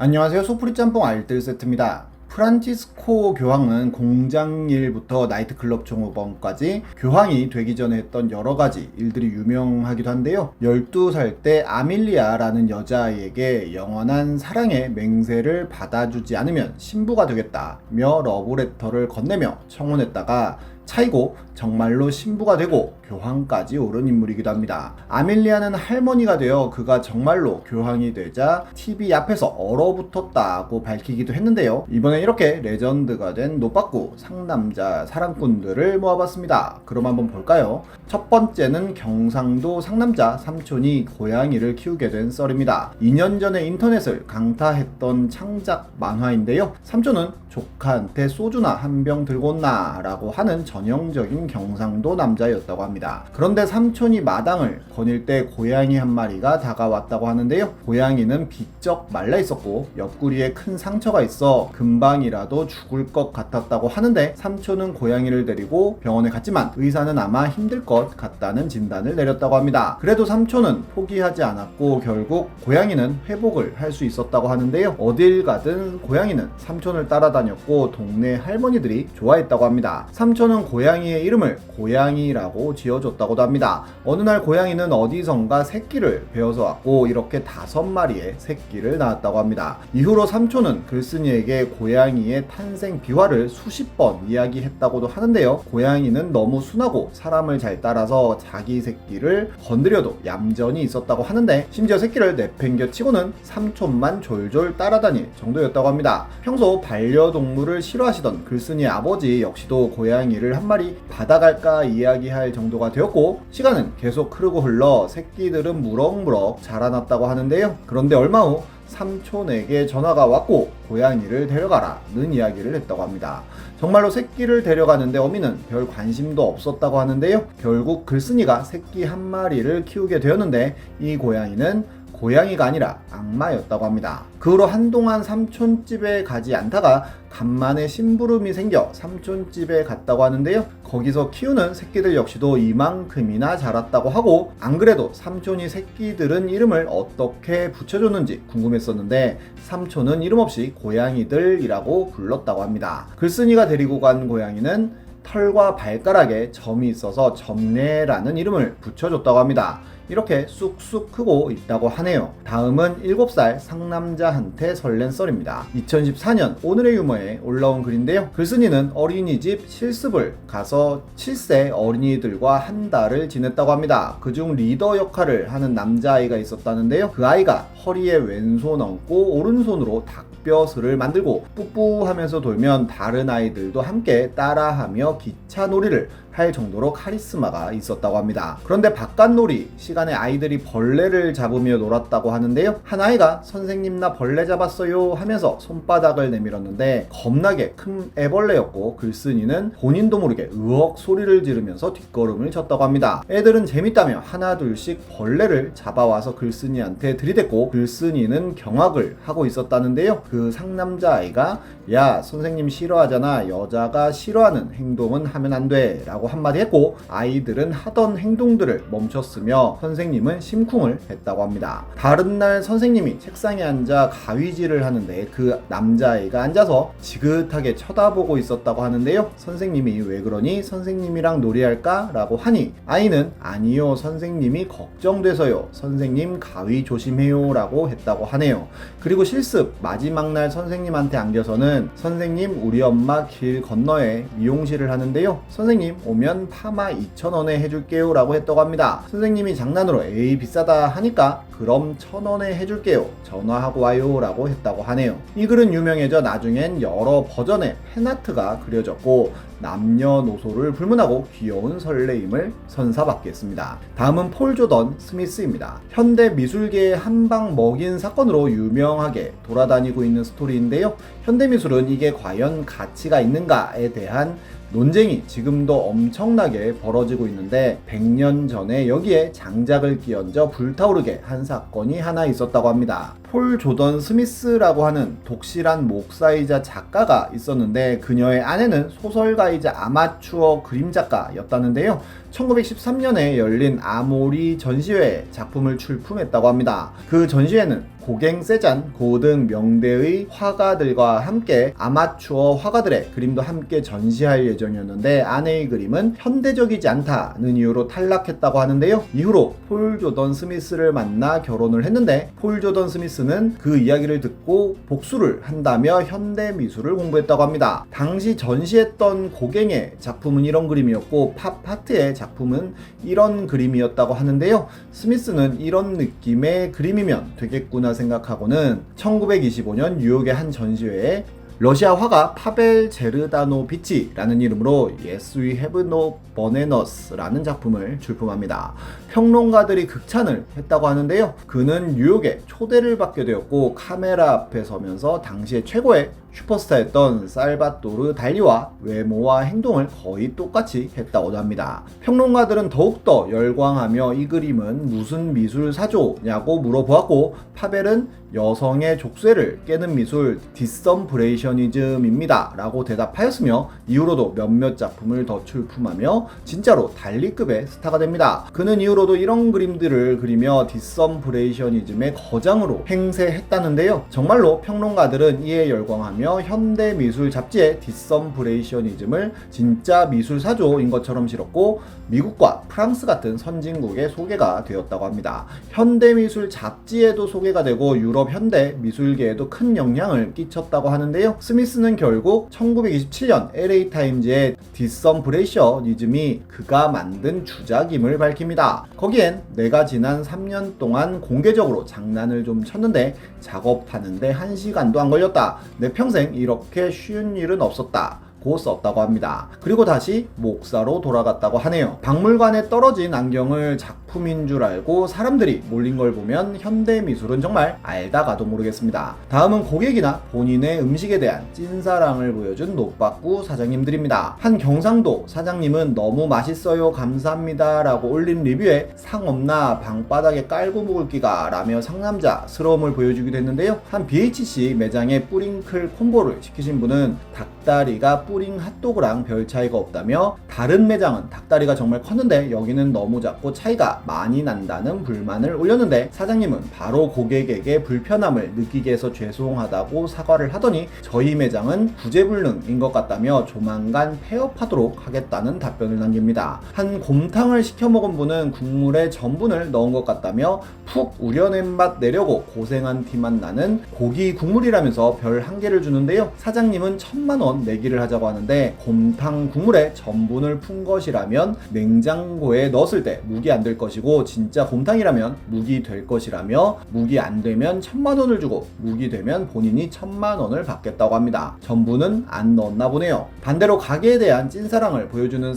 안녕하세요. 소프리 짬뽕 알뜰 세트입니다. 프란치스코 교황은 공장일부터 나이트클럽 종업원까지 교황이 되기 전에 했던 여러가지 일들이 유명하기도 한데요. 12살 때 아밀리아라는 여자아이에게 영원한 사랑의 맹세를 받아주지 않으면 신부가 되겠다며 러브레터를 건네며 청혼했다가 차이고 정말로 신부가 되고 교황까지 오른 인물이기도 합니다. 아밀리아는 할머니가 되어 그가 정말로 교황이 되자 TV 앞에서 얼어붙었다고 밝히기도 했는데요. 이번에 이렇게 레전드가 된 노빠꾸 상남자 사랑꾼들을 모아봤습니다. 그럼 한번 볼까요? 첫 번째는 경상도 상남자 삼촌이 고양이를 키우게 된 썰입니다. 2년 전에 인터넷을 강타했던 창작 만화인데요. 삼촌은 조카한테 소주나 한 병 들고 온나 라고 하는 전형적인 경상도 남자였다고 합니다. 그런데 삼촌이 마당을 거닐 때 고양이 한 마리가 다가왔다고 하는데요. 고양이는 비쩍 말라 있었고 옆구리에 큰 상처가 있어 금방이라도 죽을 것 같았다고 하는데 삼촌은 고양이를 데리고 병원에 갔지만 의사는 아마 힘들 것 같다는 진단을 내렸다고 합니다. 그래도 삼촌은 포기하지 않았고 결국 고양이는 회복을 할 수 있었다고 하는데요. 어딜 가든 고양이는 삼촌을 따라다녔고 동네 할머니들이 좋아했다고 합니다. 삼촌은 고양이의 이름을 고양이라고 지어줬다고도 합니다. 어느 날 고양이는 어디선가 새끼를 베어서 왔고 이렇게 5마리의 새끼를 낳았다고 합니다. 이후로 삼촌은 글쓴이에게 고양이의 탄생 비화를 수십 번 이야기했다고도 하는데요. 고양이는 너무 순하고 사람을 잘 따라서 자기 새끼를 건드려도 얌전히 있었다고 하는데 심지어 새끼를 내팽겨치고는 삼촌만 졸졸 따라다닐 정도였다고 합니다. 평소 반려동물을 싫어하시던 글쓴이의 아버지 역시도 고양이를 한 마리 받아갈까 이야기할 정도가 되었고 시간은 계속 흐르고 흘러 새끼들은 무럭무럭 자라났다고 하는데요. 그런데 얼마 후 삼촌에게 전화가 왔고 고양이를 데려가라는 이야기를 했다고 합니다. 정말로 새끼를 데려가는데 어미는 별 관심도 없었다고 하는데요. 결국 글쓴이가 새끼 한 마리를 키우게 되었는데 이 고양이는 고양이가 아니라 악마였다고 합니다. 그 후로 한동안 삼촌집에 가지 않다가 간만에 심부름이 생겨 삼촌집에 갔다고 하는데요. 거기서 키우는 새끼들 역시도 이만큼이나 자랐다고 하고 안 그래도 삼촌이 새끼들은 이름을 어떻게 붙여줬는지 궁금했었는데 삼촌은 이름 없이 고양이들이라고 불렀다고 합니다. 글쓴이가 데리고 간 고양이는 털과 발가락에 점이 있어서 점례라는 이름을 붙여줬다고 합니다. 이렇게 쑥쑥 크고 있다고 하네요. 다음은 7살 상남자한테 설렌 썰입니다. 2014년 오늘의 유머에 올라온 글인데요. 글쓴이는 어린이집 실습을 가서 7세 어린이들과 한 달을 지냈다고 합니다. 그중 리더 역할을 하는 남자아이가 있었다는데요. 그 아이가 허리에 왼손 얹고 오른손으로 닭뼈슬을 만들고 뿌뿌하면서 돌면 다른 아이들도 함께 따라하며 기차 놀이를 할 정도로 카리스마가 있었다고 합니다. 그런데 바깥놀이 시간에 아이들이 벌레를 잡으며 놀았다고 하는데요. 한 아이가 선생님 나 벌레 잡았어요 하면서 손바닥을 내밀었는데 겁나게 큰 애벌레였고 글쓴이는 본인도 모르게 으억 소리를 지르면서 뒷걸음을 쳤다고 합니다. 애들은 재밌다며 하나둘씩 벌레를 잡아와서 글쓴이한테 들이댔고 글쓴이는 경악을 하고 있었다는데요. 그 상남자 아이가 야 선생님 싫어하잖아, 여자가 싫어하는 행동은 하면 안 돼 라고 한마디 했고 아이들은 하던 행동들을 멈췄으며 선생님은 심쿵을 했다고 합니다. 다른 날 선생님이 책상에 앉아 가위질을 하는데 그 남자아이가 앉아서 지긋하게 쳐다보고 있었다고 하는데요. 선생님이 왜 그러니? 선생님이랑 놀이할까? 라고 하니 아이는 아니요 선생님이 걱정돼서요, 선생님 가위 조심해요 라고 했다고 하네요. 그리고 실습 마지막 날 선생님한테 안겨서는 선생님 우리 엄마 길 건너에 미용실을 하는데요, 선생님 오면 파마 2,000원에 해줄게요 라고 했다고 합니다. 선생님이 장난으로 에이 비싸다 하니까 그럼 1,000원에 해줄게요, 전화하고 와요 라고 했다고 하네요. 이 글은 유명해져 나중엔 여러 버전의 팬아트가 그려졌고 남녀노소를 불문하고 귀여운 설레임을 선사받게 했습니다. 다음은 폴 조던 스미스입니다. 현대 미술계의 한방 먹인 사건으로 유명하게 돌아다니고 있는 스토리인데요. 현대미술은 이게 과연 가치가 있는가에 대한 논쟁이 지금도 엄청나게 벌어지고 있는데 100년 전에 여기에 장작을 끼얹어 불타오르게 한 사건이 하나 있었다고 합니다. 폴 조던 스미스라고 하는 독실한 목사이자 작가가 있었는데 그녀의 아내는 소설가이자 아마추어 그림작가였다는데요. 1913년에 열린 아모리 전시회에 작품을 출품했다고 합니다. 그 전시회는 고갱 세잔, 고 등 명대의 화가들과 함께 아마추어 화가들의 그림도 함께 전시할 예정이었는데 아내의 그림은 현대적이지 않다는 이유로 탈락했다고 하는데요. 이후로 폴 조던 스미스를 만나 결혼을 했는데 폴 조던 스미스는 그 이야기를 듣고 복수를 한다며 현대 미술을 공부했다고 합니다. 당시 전시했던 고갱의 작품은 이런 그림이었고 팝 아트의 작품은 이런 그림이었다고 하는데요. 스미스는 이런 느낌의 그림이면 되겠구나 생각하고는 1925년 뉴욕의 한 전시회에 러시아 화가 파벨 제르다노비치라는 이름으로 Yes We Have No Bananas 라는 작품을 출품합니다. 평론가들이 극찬을 했다고 하는데요. 그는 뉴욕에 초대를 받게 되었고 카메라 앞에 서면서 당시의 최고의 슈퍼스타였던 살바토르 달리와 외모와 행동을 거의 똑같이 했다고도 합니다. 평론가들은 더욱더 열광하며 이 그림은 무슨 미술 사조냐고 물어보았고 파벨은 여성의 족쇄를 깨는 미술 디썸브레이셔니즘입니다 라고 대답하였으며 이후로도 몇몇 작품을 더 출품하며 진짜로 달리급의 스타가 됩니다. 그는 이후로도 이런 그림들을 그리며 디썸브레이셔니즘의 거장으로 행세했다는데요. 정말로 평론가들은 이에 열광하며 현대미술 잡지에 디썸브레이셔니즘을 진짜 미술 사조인 것처럼 실었고 미국과 프랑스 같은 선진국에 소개가 되었다고 합니다. 현대미술 잡지에도 소개가 되고 유럽 현대 미술계에도 큰 영향을 끼쳤다고 하는데요. 스미스는 결국 1927년 LA타임즈에 디썸브레이셔니즘이 그가 만든 주작임을 밝힙니다. 거기엔 내가 지난 3년 동안 공개적으로 장난을 좀 쳤는데 작업하는데 1시간도 안 걸렸다. 내 평생 이렇게 쉬운 일은 없었다. 고 썼다고 합니다. 그리고 다시 목사로 돌아갔다고 하네요. 박물관에 떨어진 안경을 작품인 줄 알고 사람들이 몰린 걸 보면 현대미술은 정말 알다가도 모르겠습니다. 다음은 고객이나 본인의 음식에 대한 찐사랑을 보여준 노빠꾸 사장님들입니다. 한 경상도 사장님은 너무 맛있어요 감사합니다 라고 올린 리뷰에 상 없나 방바닥에 깔고 먹을 기가 라며 상남자스러움을 보여주기도 했는데요. 한 BHC 매장에 뿌링클 콤보를 시키신 분은 닭다리가 뿌링 핫도그랑 별 차이가 없다며 다른 매장은 닭다리가 정말 컸는데 여기는 너무 작고 차이가 많이 난다는 불만을 올렸는데 사장님은 바로 고객에게 불편함을 느끼게 해서 죄송하다고 사과를 하더니 저희 매장은 구제불능인 것 같다며 조만간 폐업하도록 하겠다는 답변을 남깁니다. 한 곰탕을 시켜 먹은 분은 국물에 전분을 넣은 것 같다며 푹 우려낸 맛 내려고 고생한 티만 나는 고기 국물이라면서 별 1개를 주는데요. 사장님은 1000만원 내기를 하자고 하는데 곰탕 국물에 전분을 푼 것이라면 냉장고에 넣었을 때 묵이 안 될 것이고 진짜 곰탕이라면 묵이 될 것이라며 묵이 안 되면 1000만원을 주고 묵이 되면 본인이 1000만원을 받겠다고 합니다. 전분은 안 넣었나 보네요. 반대로 가게에 대한 찐사랑을 보여주는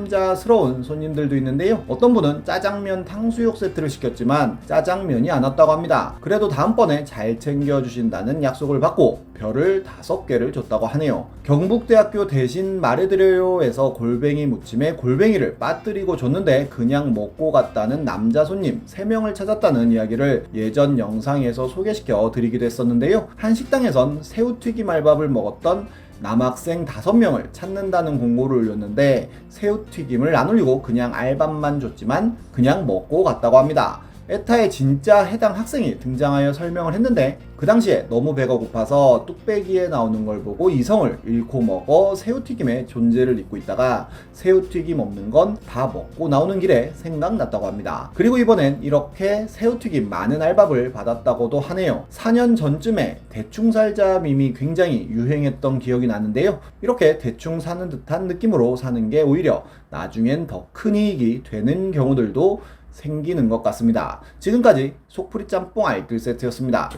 상남자스러운 손님들도 있는데요. 어떤 분은 짜장면 탕수육 세트를 시켰지만 짜장면이 안 왔다고 합니다. 그래도 다음번에 잘 챙겨주신다는 약속을 받고 별을 5개를 줬다고 하네요. 경북대학교 대신 말해드려요에서 골뱅이 무침에 골뱅이를 빠뜨리고 줬는데 그냥 먹고 갔다는 남자 손님 3명을 찾았다는 이야기를 예전 영상에서 소개시켜 드리기도 했었는데요. 한 식당에선 새우튀김 알밥을 먹었던 남학생 5명을 찾는다는 공고를 올렸는데 새우튀김을 안 올리고 그냥 알밥만 줬지만 그냥 먹고 갔다고 합니다. 에타에 진짜 해당 학생이 등장하여 설명을 했는데 그 당시에 너무 배가 고파서 뚝배기에 나오는 걸 보고 이성을 잃고 먹어 새우튀김의 존재를 잊고 있다가 새우튀김 없는 건 다 먹고 나오는 길에 생각났다고 합니다. 그리고 이번엔 이렇게 새우튀김 많은 알밥을 받았다고도 하네요. 4년 전쯤에 대충 살자 밈이 굉장히 유행했던 기억이 나는데요. 이렇게 대충 사는 듯한 느낌으로 사는 게 오히려 나중엔 더 큰 이익이 되는 경우들도 생기는 것 같습니다. 지금까지 속풀이 짬뽕 알뜰 세트였습니다.